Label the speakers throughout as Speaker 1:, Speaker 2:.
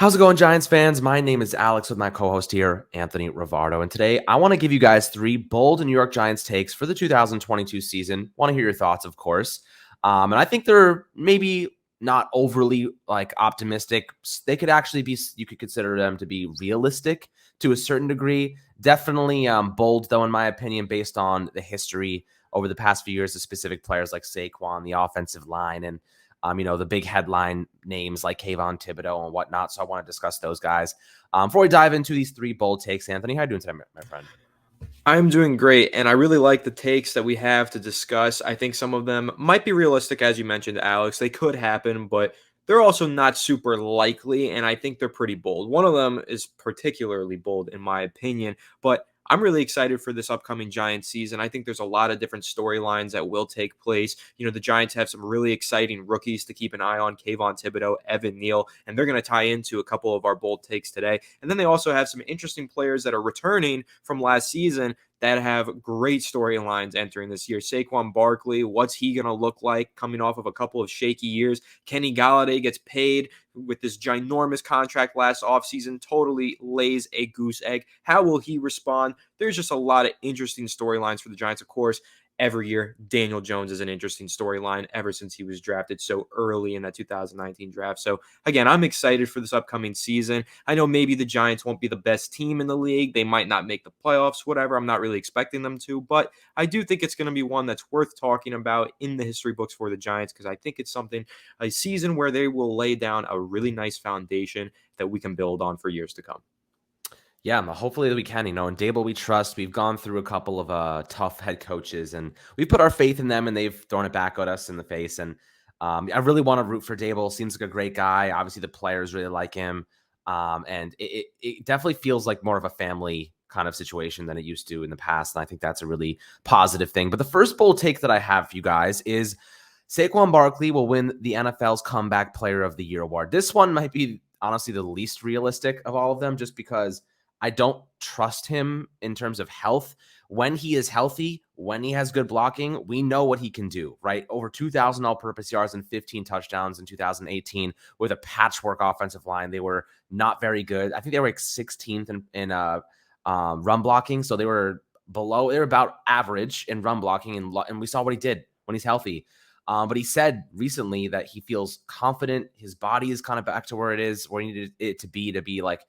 Speaker 1: How's it going, Giants fans? My name is Alex with my co-host here, Anthony Rivardo. And today I want to give you guys three bold New York Giants takes for the 2022 season. Want to hear your thoughts, of course. And I think they're maybe not overly optimistic. They could actually be, you could consider them to be realistic to a certain degree. Definitely bold, though, in my opinion, based on the history over the past few years of specific players like Saquon, the offensive line, and the big headline names like Thibodeaux and whatnot. So I want to discuss those guys. Before we dive into these three bold takes, Anthony, how are you doing today, my friend?
Speaker 2: I'm doing great, and I really like the takes that we have to discuss. I think some of them might be realistic, as you mentioned, Alex. They could happen, but they're also not super likely, and I think they're pretty bold. One of them is particularly bold, in my opinion, but I'm really excited for this upcoming Giants season. I think there's a lot of different storylines that will take place. The Giants have some really exciting rookies to keep an eye on: Thibodeaux, Evan Neal, and they're going to tie into a couple of our bold takes today. And then they also have some interesting players that are returning from last season that have great storylines entering this year. Saquon Barkley, what's he going to look like coming off of a couple of shaky years? Kenny Golladay gets paid with this ginormous contract last offseason, totally lays a goose egg. How will he respond? There's just a lot of interesting storylines for the Giants, of course. Every year, Daniel Jones is an interesting storyline ever since he was drafted so early in that 2019 draft. So, again, I'm excited for this upcoming season. I know maybe the Giants won't be the best team in the league. They might not make the playoffs, whatever. I'm not really expecting them to, but I do think it's going to be one that's worth talking about in the history books for the Giants because I think it's a season where they will lay down a really nice foundation that we can build on for years to come.
Speaker 1: Yeah, hopefully we can. In Dable we trust. We've gone through a couple of tough head coaches, and we put our faith in them, and they've thrown it back at us in the face. And I really want to root for Dable. Seems like a great guy. Obviously, the players really like him, and it definitely feels like more of a family kind of situation than it used to in the past. And I think that's a really positive thing. But the first bold take that I have for you guys is Saquon Barkley will win the NFL's Comeback Player of the Year award. This one might be honestly the least realistic of all of them, just because I don't trust him in terms of health. When he is healthy, when he has good blocking, we know what he can do, right? Over 2,000 all-purpose yards and 15 touchdowns in 2018 with a patchwork offensive line. They were not very good. I think they were like 16th in run blocking, so they were below. They were about average in run blocking, and we saw what he did when he's healthy. But he said recently that he feels confident. His body is kind of back to where it is, where he needed it to be like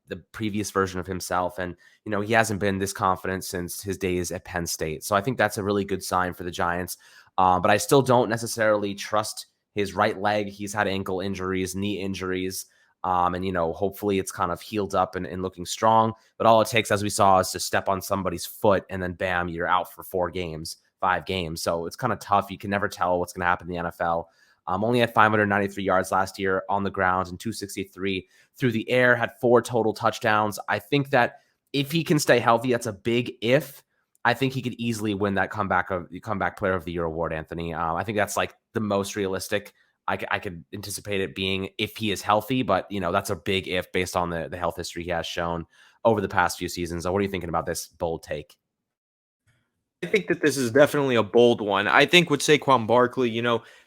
Speaker 1: the previous version of himself. And, he hasn't been this confident since his days at Penn State. So I think that's a really good sign for the Giants. But I still don't necessarily trust his right leg. He's had ankle injuries, knee injuries. And hopefully it's kind of healed up and looking strong. But all it takes, as we saw, is to step on somebody's foot and then bam, you're out for 5 games. So it's kind of tough. You can never tell what's going to happen in the NFL. Only had 593 yards last year on the ground and 263 through the air, had 4 total touchdowns. I think that if he can stay healthy, that's a big if. I think he could easily win that comeback player of the year award, Anthony. I think that's like the most realistic I could anticipate it being if he is healthy, but that's a big if based on the health history he has shown over the past few seasons. So what are you thinking about this bold take?
Speaker 2: I think that this is definitely a bold one. I think with Saquon Barkley,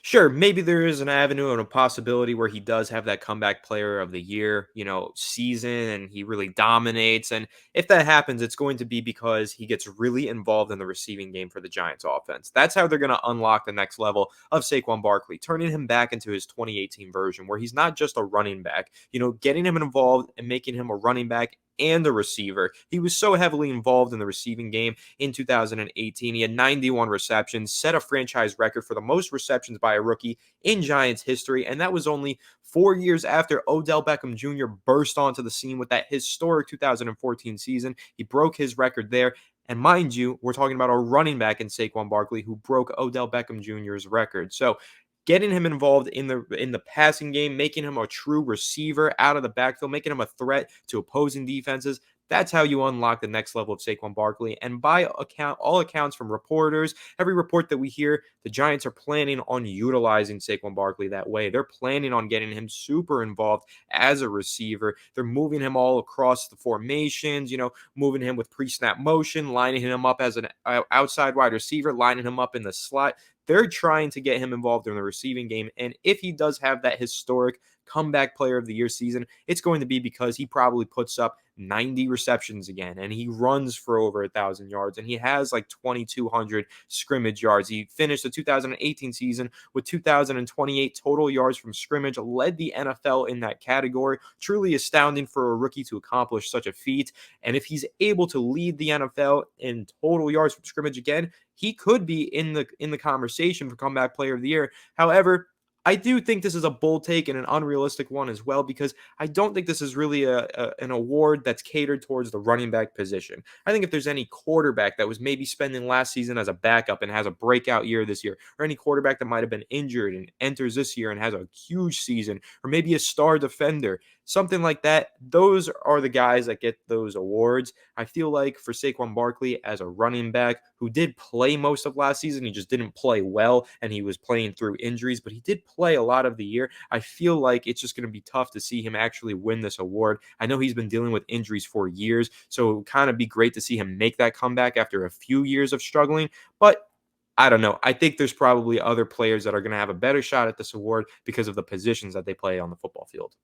Speaker 2: sure, maybe there is an avenue and a possibility where he does have that comeback player of the year, season and he really dominates. And if that happens, it's going to be because he gets really involved in the receiving game for the Giants offense. That's how they're going to unlock the next level of Saquon Barkley, turning him back into his 2018 version where he's not just a running back, getting him involved and making him a running back and a receiver. He was so heavily involved in the receiving game in 2018. He had 91 receptions, set a franchise record for the most receptions by a rookie in Giants history, and that was only 4 years after Odell Beckham Jr. burst onto the scene with that historic 2014 season. He broke his record there. And mind you, we're talking about a running back in Saquon Barkley who broke Odell Beckham Jr.'s record. So getting him involved in the passing game, making him a true receiver out of the backfield, making him a threat to opposing defenses. That's how you unlock the next level of Saquon Barkley. And by all accounts from reporters, every report that we hear, the Giants are planning on utilizing Saquon Barkley that way. They're planning on getting him super involved as a receiver. They're moving him all across the formations, moving him with pre-snap motion, lining him up as an outside wide receiver, lining him up in the slot. They're trying to get him involved in the receiving game. And if he does have that historic comeback player of the year season, it's going to be because he probably puts up 90 receptions again, and he runs for over 1,000 yards, and he has like 2,200 scrimmage yards. He finished the 2018 season with 2,028 total yards from scrimmage, led the NFL in that category. Truly astounding for a rookie to accomplish such a feat. And if he's able to lead the NFL in total yards from scrimmage again, he could be in the conversation for comeback player of the year. However, I do think this is a bold take and an unrealistic one as well, because I don't think this is really an award that's catered towards the running back position. I think if there's any quarterback that was maybe spending last season as a backup and has a breakout year this year, or any quarterback that might have been injured and enters this year and has a huge season, or maybe a star defender, something like that, those are the guys that get those awards. I feel like for Saquon Barkley as a running back who did play most of last season, he just didn't play well and he was playing through injuries, but he did play a lot of the year. I feel like it's just going to be tough to see him actually win this award. I know he's been dealing with injuries for years, so it would kind of be great to see him make that comeback after a few years of struggling, but I don't know. I think there's probably other players that are going to have a better shot at this award because of the positions that they play on the football field.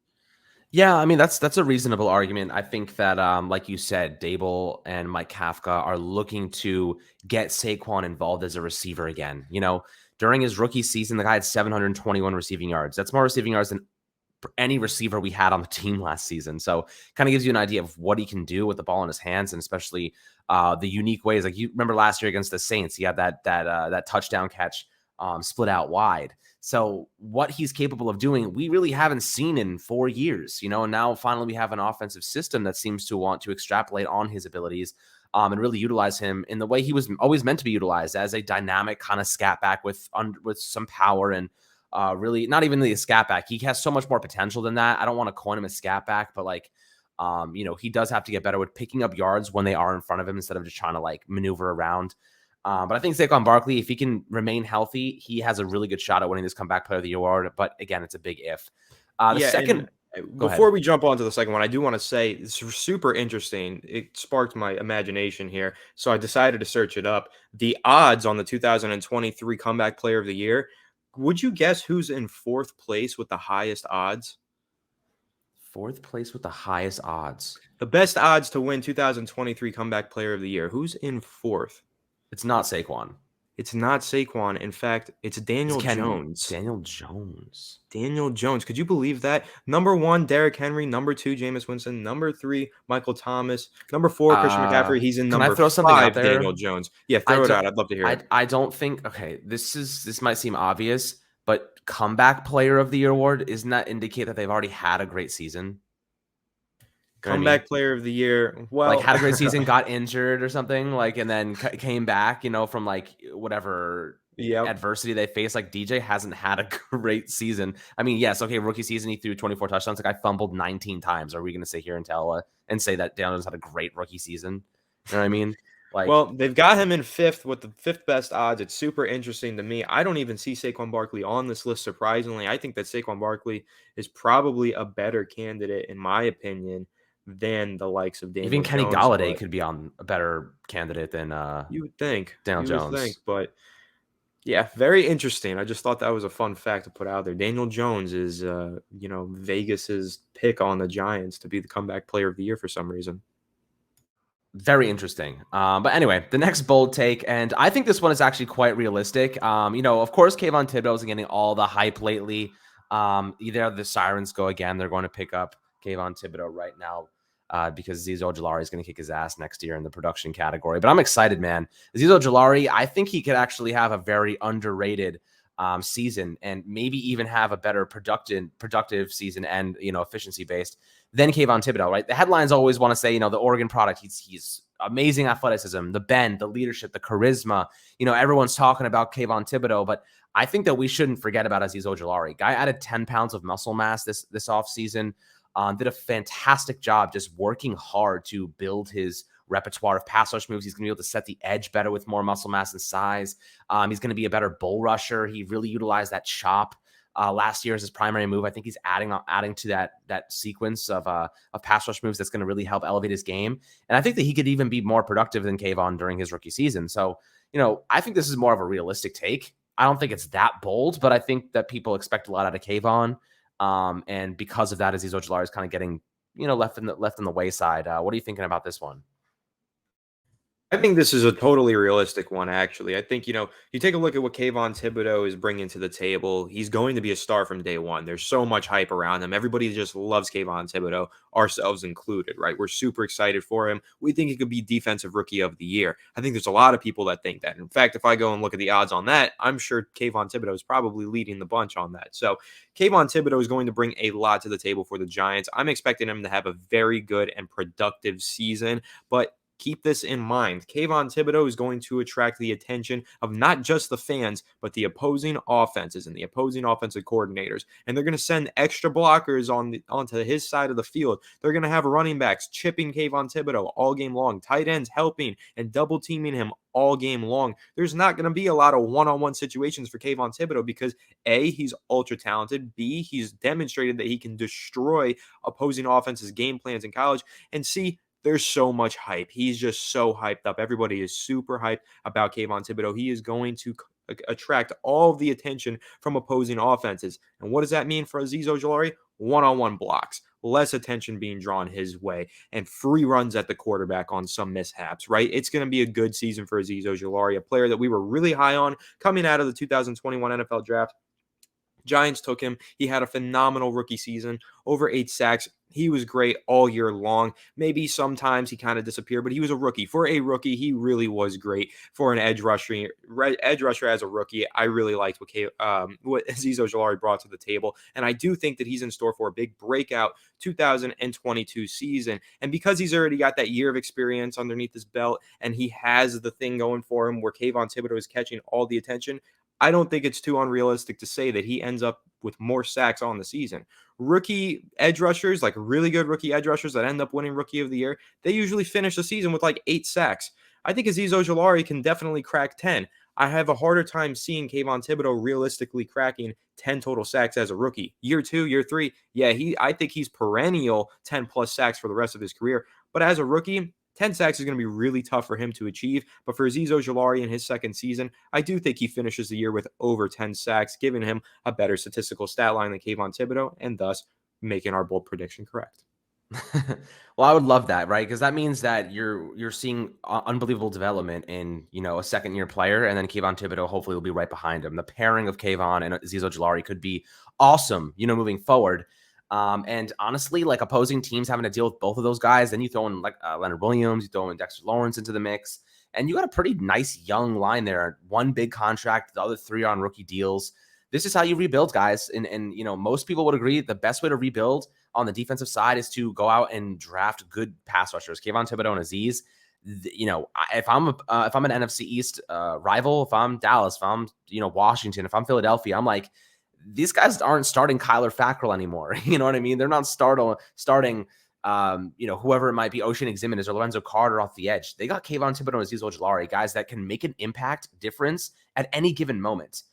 Speaker 1: Yeah, I mean that's a reasonable argument. I think that like you said, Dable and Mike Kafka are looking to get Saquon involved as a receiver again. During his rookie season, the guy had 721 receiving yards. That's more receiving yards than any receiver we had on the team last season. So kind of gives you an idea of what he can do with the ball in his hands, and especially the unique ways. Like you remember last year against the Saints, he had that touchdown catch split out wide. So what he's capable of doing, we really haven't seen in 4 years, and now finally we have an offensive system that seems to want to extrapolate on his abilities and really utilize him in the way he was always meant to be utilized, as a dynamic kind of scat back with some power and really not even the scat back. He has so much more potential than that. I don't want to coin him a scat back, but he does have to get better with picking up yards when they are in front of him instead of just trying to maneuver around. But I think Saquon Barkley, if he can remain healthy, he has a really good shot at winning this comeback player of the year award. But again, it's a big if.
Speaker 2: Before we jump on to the second one, I do want to say it's super interesting. It sparked my imagination here, so I decided to search it up. The odds on the 2023 comeback player of the year. Would you guess who's in fourth place with the highest odds?
Speaker 1: Fourth place with the highest odds.
Speaker 2: The best odds to win 2023 comeback player of the year. Who's in fourth?
Speaker 1: It's not Saquon.
Speaker 2: It's not Saquon. In fact, it's Daniel Jones. Daniel Jones. Could you believe that? Number 1, Derrick Henry. Number 2, Jameis Winston. Number 3, Michael Thomas. Number 4, Christian McCaffrey. He's in number 5, Daniel Jones. Yeah, throw it out. I'd love to hear it.
Speaker 1: I don't think, okay, this might seem obvious, but comeback player of the year award, doesn't that indicate that they've already had a great season?
Speaker 2: Comeback player of the year. Well,
Speaker 1: had a great season, got injured or something, and then came back, from whatever adversity they faced. DJ hasn't had a great season. I mean, yes, okay, rookie season, he threw 24 touchdowns. I fumbled 19 times. Are we going to sit here and say that Daniel Jones had a great rookie season? You know what I mean?
Speaker 2: Well, they've got him in 5th with the 5th best odds. It's super interesting to me. I don't even see Saquon Barkley on this list, surprisingly. I think that Saquon Barkley is probably a better candidate, in my opinion, than the likes of Daniel Jones.
Speaker 1: Even Kenny Golladay could be on a better candidate than
Speaker 2: you would think.
Speaker 1: Daniel Jones.
Speaker 2: But yeah, very interesting. I just thought that was a fun fact to put out there. Daniel Jones is Vegas's pick on the Giants to be the comeback player of the year for some reason.
Speaker 1: Very interesting. But anyway, the next bold take, and I think this one is actually quite realistic. Of course, Kayvon Thibodeaux is getting all the hype lately. Either the sirens go again. They're going to pick up Kayvon Thibodeaux right now because Azeez Ojulari is going to kick his ass next year in the production category. But I'm excited, man. Azeez Ojulari, I think he could actually have a very underrated season and maybe even have a better productive season and, efficiency based than Kayvon Thibodeaux, right? The headlines always want to say, the Oregon product, he's amazing athleticism, the bend, the leadership, the charisma. Everyone's talking about Kayvon Thibodeaux, but I think that we shouldn't forget about Azeez Ojulari. Guy added 10 pounds of muscle mass this offseason. Did a fantastic job just working hard to build his repertoire of pass rush moves. He's going to be able to set the edge better with more muscle mass and size. He's going to be a better bull rusher. He really utilized that chop last year as his primary move. I think he's adding to that sequence of pass rush moves that's going to really help elevate his game. And I think that he could even be more productive than Kayvon during his rookie season. So, I think this is more of a realistic take. I don't think it's that bold, but I think that people expect a lot out of Kayvon. And because of that, Azeez Ojulari is kind of getting, left in the wayside. What are you thinking about this one?
Speaker 2: I think this is a totally realistic one, actually. I think, you take a look at what Kayvon Thibodeaux is bringing to the table. He's going to be a star from day one. There's so much hype around him. Everybody just loves Kayvon Thibodeaux, ourselves included, right? We're super excited for him. We think he could be Defensive Rookie of the Year. I think there's a lot of people that think that. In fact, if I go and look at the odds on that, I'm sure Kayvon Thibodeaux is probably leading the bunch on that. So Kayvon Thibodeaux is going to bring a lot to the table for the Giants. I'm expecting him to have a very good and productive season, but keep this in mind. Kayvon Thibodeaux is going to attract the attention of not just the fans, but the opposing offenses and the opposing offensive coordinators. And they're going to send extra blockers onto his side of the field. They're going to have running backs chipping Kayvon Thibodeaux all game long, tight ends helping and double teaming him all game long. There's not going to be a lot of one-on-one situations for Kayvon Thibodeaux because A, he's ultra talented. B, he's demonstrated that he can destroy opposing offenses' game plans in college. And C, there's so much hype. He's just so hyped up. Everybody is super hyped about Kayvon Thibodeaux. He is going to attract all of the attention from opposing offenses. And what does that mean for Azeez Ojulari? One-on-one blocks, less attention being drawn his way, and free runs at the quarterback on some mishaps, right? It's going to be a good season for Azeez Ojulari, a player that we were really high on coming out of the 2021 NFL Draft. Giants took him. He had a phenomenal rookie season, over 8 sacks. He was great all year long. Maybe sometimes he kind of disappeared, but he was a rookie. For a rookie, he really was great. For an edge rusher as a rookie, I really liked what Azeez Ojulari brought to the table, and I do think that he's in store for a big breakout 2022 season. And because he's already got that year of experience underneath his belt, and he has the thing going for him where Kayvon Thibodeaux is catching all the attention, I don't think it's too unrealistic to say that he ends up with more sacks on the season. Rookie edge rushers, like really good rookie edge rushers that end up winning Rookie of the Year, they usually finish the season with like 8 sacks. I think Azeez Ojulari can definitely crack 10. I have a harder time seeing Kayvon Thibodeaux realistically cracking 10 total sacks as a rookie. Year 2, year 3, yeah, I think he's perennial 10 plus sacks for the rest of his career. But as a rookie, 10 sacks is going to be really tough for him to achieve. But for Azeez Ojulari in his second season, I do think he finishes the year with over 10 sacks, giving him a better statistical stat line than Kayvon Thibodeaux, and thus making our bold prediction correct.
Speaker 1: Well, I would love that, right? Because that means that you're seeing unbelievable development in, a second-year player, and then Kayvon Thibodeaux hopefully will be right behind him. The pairing of Kayvon and Azeez Ojulari could be awesome, moving forward. And honestly, like opposing teams having to deal with both of those guys, then you throw in like Leonard Williams, you throw in Dexter Lawrence into the mix, and you got a pretty nice young line there. One big contract, the other 3 on rookie deals. This is how you rebuild, guys. And most people would agree the best way to rebuild on the defensive side is to go out and draft good pass rushers. Kayvon Thibodeaux and Azeez. If I'm an NFC East rival, if I'm Dallas, if I'm Washington, if I'm Philadelphia, I'm like, these guys aren't starting Kyler Fackrell anymore. You know what I mean? They're not starting whoever it might be, Ocean Eximitas or Lorenzo Carter off the edge. They got Kayvon Thibodeaux and Azeez Ojulari, guys that can make an impact difference at any given moment.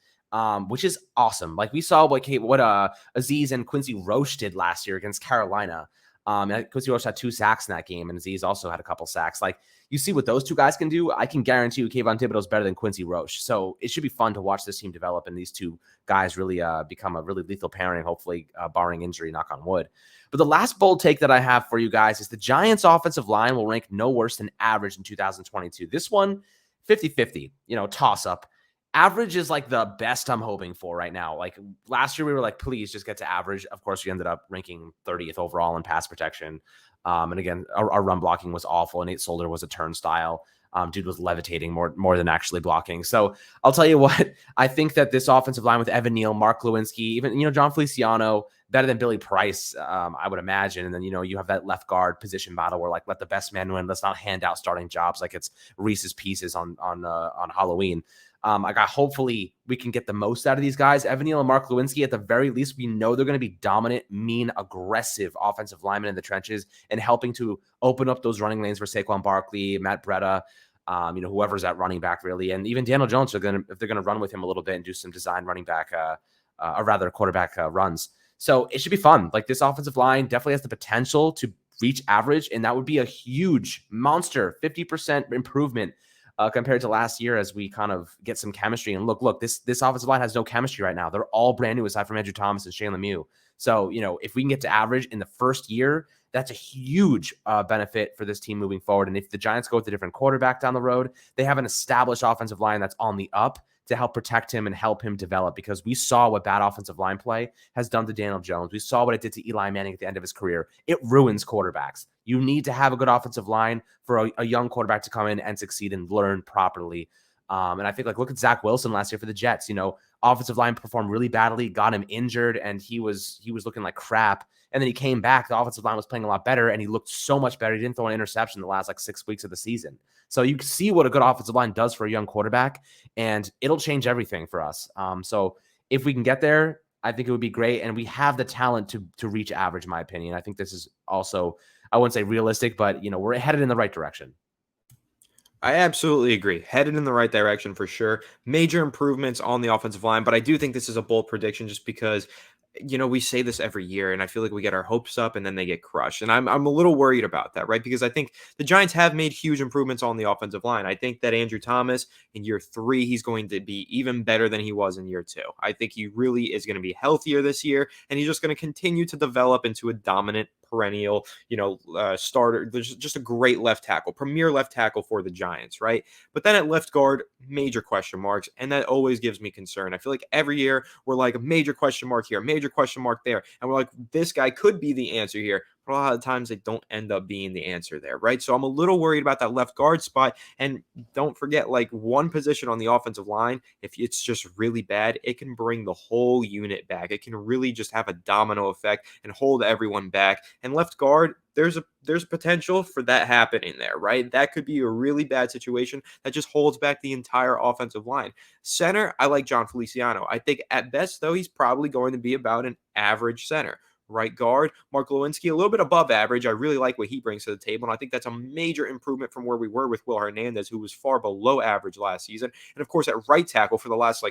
Speaker 1: Which is awesome. Like we saw what Azeez and Quincy Roche did last year against Carolina. Quincy Roche had 2 sacks in that game, and Azeez also had a couple sacks. Like you see what those 2 guys can do. I can guarantee you Kayvon Thibodeaux is better than Quincy Roche. So it should be fun to watch this team develop and these 2 guys really become a really lethal pairing, hopefully barring injury, knock on wood. But the last bold take that I have for you guys is the Giants offensive line will rank no worse than average in 2022. This one, 50-50, toss up. Average is like the best I'm hoping for right now. Like last year, we were like, please just get to average. Of course, we ended up ranking 30th overall in pass protection. And again, our run blocking was awful. And Nate Solder was a turnstile. Dude was levitating more than actually blocking. So I'll tell you what, I think that this offensive line with Evan Neal, Mark Lewinsky, even, John Feliciano, better than Billy Price, I would imagine. And then, you have that left guard position battle where like, let the best man win. Let's not hand out starting jobs like it's Reese's Pieces on Halloween. Hopefully we can get the most out of these guys. Evan Neal and Mark Lewinsky, at the very least, we know they're going to be dominant, mean, aggressive offensive linemen in the trenches and helping to open up those running lanes for Saquon Barkley, Matt Breida, whoever's at running back really. And even Daniel Jones, if they're going to run with him a little bit and do some design running back, or rather quarterback runs. So it should be fun. Like this offensive line definitely has the potential to reach average. And that would be a huge monster, 50% improvement compared to last year as we kind of get some chemistry. And look, this offensive line has no chemistry right now. They're all brand new aside from Andrew Thomas and Shane Lemieux. So, if we can get to average in the first year, that's a huge benefit for this team moving forward. And if the Giants go with a different quarterback down the road, they have an established offensive line that's on the up to help protect him and help him develop, because we saw what bad offensive line play has done to Daniel Jones. We saw what it did to Eli Manning at the end of his career. It ruins quarterbacks. You need to have a good offensive line for a young quarterback to come in and succeed and learn properly. And I think, look at Zach Wilson last year for the Jets. Offensive line performed really badly, got him injured, and he was looking like crap. And then he came back. The offensive line was playing a lot better, and he looked so much better. He didn't throw an interception the last 6 weeks of the season. So you can see what a good offensive line does for a young quarterback, and it'll change everything for us. So if we can get there, I think it would be great. And we have the talent to reach average, in my opinion. I think this is also, I wouldn't say realistic, but we're headed in the right direction.
Speaker 2: I absolutely agree. Headed in the right direction for sure. Major improvements on the offensive line, but I do think this is a bold prediction just because, we say this every year, and I feel like we get our hopes up and then they get crushed. And I'm a little worried about that, right? Because I think the Giants have made huge improvements on the offensive line. I think that Andrew Thomas in year 3, he's going to be even better than he was in year 2. I think he really is going to be healthier this year, and he's just going to continue to develop into a dominant perennial, starter. There's just a great left tackle, premier left tackle for the Giants, right? But then at left guard, major question marks, and that always gives me concern. I feel like every year we're like a major question mark here, major question mark there, and we're like, this guy could be the answer here. But a lot of times they don't end up being the answer there, right? So I'm a little worried about that left guard spot. And don't forget, one position on the offensive line, if it's just really bad, it can bring the whole unit back. It can really just have a domino effect and hold everyone back. And left guard, there's potential for that happening there, right? That could be a really bad situation that just holds back the entire offensive line. Center, I like John Feliciano. I think at best, though, he's probably going to be about an average center. Right guard, Mark Lewinsky, a little bit above average. I really like what he brings to the table, and I think that's a major improvement from where we were with Will Hernandez, who was far below average last season. And of course, at right tackle for the last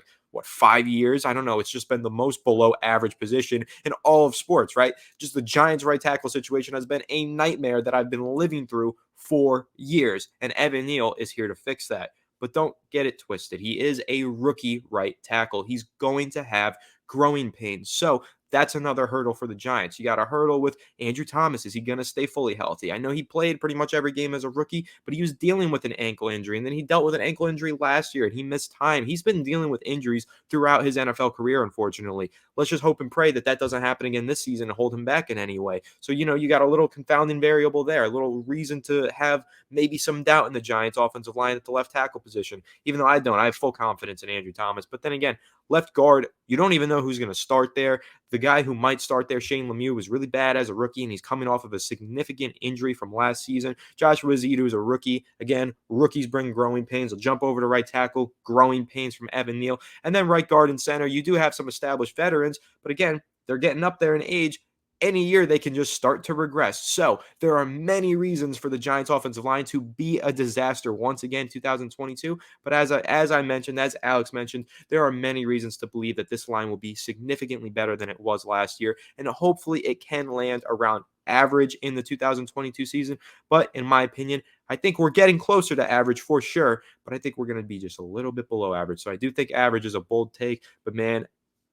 Speaker 2: 5 years, I don't know, it's just been the most below average position in all of sports, right? Just the Giants right tackle situation has been a nightmare that I've been living through for years, and Evan Neal is here to fix that. But don't get it twisted. He is a rookie right tackle. He's going to have growing pains. So that's another hurdle for the Giants. You got a hurdle with Andrew Thomas. Is he going to stay fully healthy? I know he played pretty much every game as a rookie, but he was dealing with an ankle injury, and then he dealt with an ankle injury last year, and he missed time. He's been dealing with injuries throughout his NFL career, unfortunately. Let's just hope and pray that that doesn't happen again this season and hold him back in any way. So, you got a little confounding variable there, a little reason to have maybe some doubt in the Giants' offensive line at the left tackle position, even though I don't. I have full confidence in Andrew Thomas. But then again, left guard, you don't even know who's going to start there. The guy who might start there, Shane Lemieux, was really bad as a rookie, and he's coming off of a significant injury from last season. Joshua Zito is a rookie. Again, rookies bring growing pains. He'll jump over to right tackle, growing pains from Evan Neal. And then right guard and center, you do have some established veterans, but again, they're getting up there in age. Any year they can just start to regress. So there are many reasons for the Giants offensive line to be a disaster once again, 2022. But as I mentioned, as Alex mentioned, there are many reasons to believe that this line will be significantly better than it was last year. And hopefully it can land around average in the 2022 season. But in my opinion, I think we're getting closer to average for sure. But I think we're going to be just a little bit below average. So I do think average is a bold take. But man,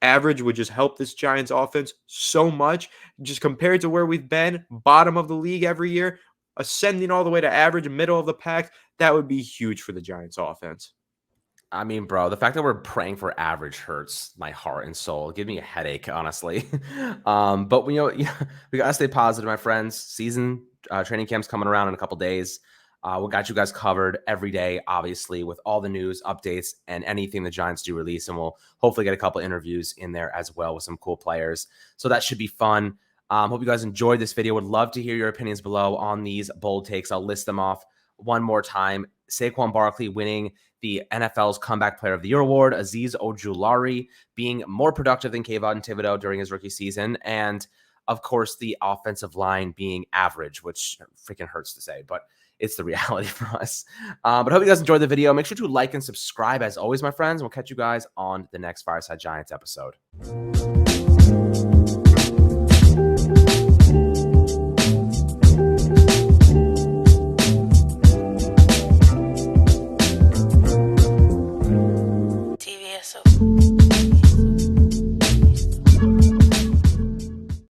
Speaker 2: average would just help this Giants offense so much. Just compared to where we've been, bottom of the league every year, ascending all the way to average, middle of the pack, that would be huge for the Giants offense.
Speaker 1: I mean, bro, the fact that we're praying for average hurts my heart and soul. Give me a headache, honestly. But we gotta stay positive, my friends. Season training camp's coming around in a couple days. We got you guys covered every day, obviously, with all the news, updates, and anything the Giants do release. And we'll hopefully get a couple interviews in there as well with some cool players. So that should be fun. Hope you guys enjoyed this video. Would love to hear your opinions below on these bold takes. I'll list them off one more time. Saquon Barkley winning the NFL's Comeback Player of the Year award. Azeez Ojulari being more productive than Kayvon Thibodeaux during his rookie season. And, of course, the offensive line being average, which freaking hurts to say, but it's the reality for us. But I hope you guys enjoyed the video. Make sure to like and subscribe as always, my friends. We'll catch you guys on the next Fireside Giants episode.
Speaker 3: eso.